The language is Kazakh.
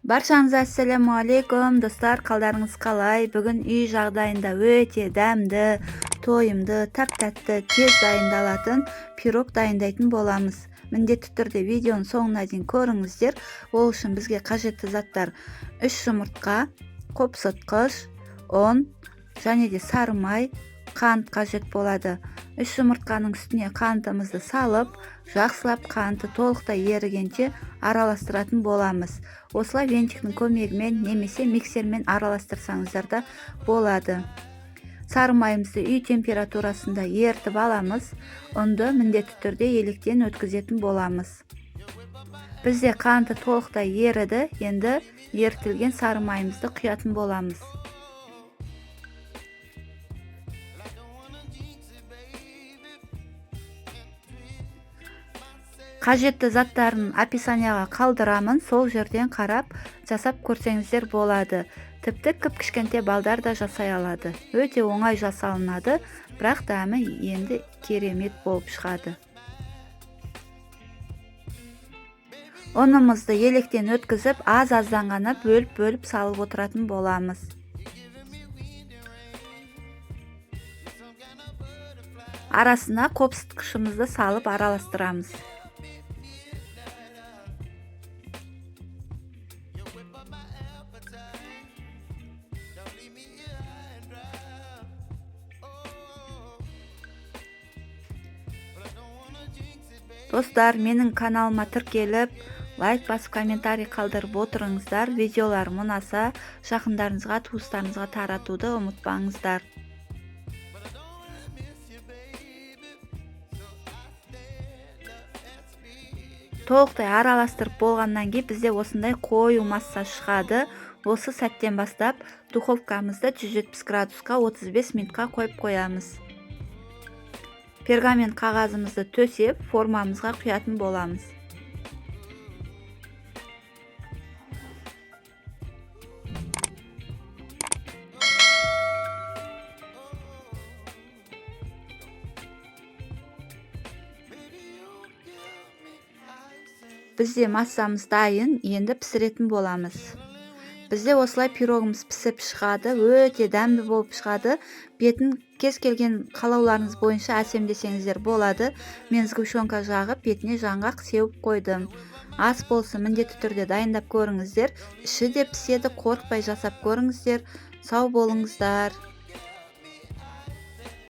Баршаңызға ассаламу алейкум достар, қалдарыңыз қалай? Бүгін үй жағдайында өте дәмді, тойымды, тәп-тәтті, тез дайындалатын пирог дайындайтын боламыз. Міндетті түрде видеоның соңына дейін көріңіздер. Ол үшін бізге қажетті заттар: 3 жұмыртқа, қопсытқыш, ұн және де сары май, қант қажет болады. 3 жұмыртқаның үстіне қантымызды салып, жақсылап қанты толықтай ерігенше араластыратын боламыз. Осылай вентиктің көмегімен немесе миксермен араластырсаңыздар да болады. Сары майымызды үй температурасында ерітіп аламыз. Ұнды міндетті түрде електен өткізетін боламыз. Бізде қанты толықтай еріді. Енді ерітілген сары майымызды құятын боламыз. Қажетті заттарын описанияға қалдырамын, сол жерден қарап жасап көрсеңіздер болады. Тіпті кіп-кішкентай балдар да жасай алады. Өте оңай жасалынады, бірақ дәмі енді керемет болып шығады. Ұнымызды електен өткізіп, аз-аздан ғана бөліп салып отыратын боламыз. Арасына қопсытқышымызды салып араластырамыз. Достар, менің каналыма тіркеліп, лайк басып, комментарий қалдырып отырыңыздар. Видеоларым ұнаса, жақындарыңызға, туыстарыңызға таратуды ұмытпаңыздар. Толықтай араластырып болғаннан кейін бізде осындай қою масса шығады. Осы сәттен бастап духовкамызды 170 градусқа 35 минутқа қойып қоямыз. Пергамент қағазымызды төсеп, формамызға құятын боламыз. Бізде массамыз дайын, енді пісіретін боламыз. Бізде осылай пирогымыз пісіп шығады, өте дәмді болып шығады. Бетін кез келген қалауларыңыз бойынша әсемдесеңіздер болады. Мен сгущенка жағып, бетіне жаңғақ сеуіп қойдым. Ас болсын, міндетті түрде дайындап көріңіздер. Іші де піседі, қорықпай жасап көріңіздер. Сау болыңыздар.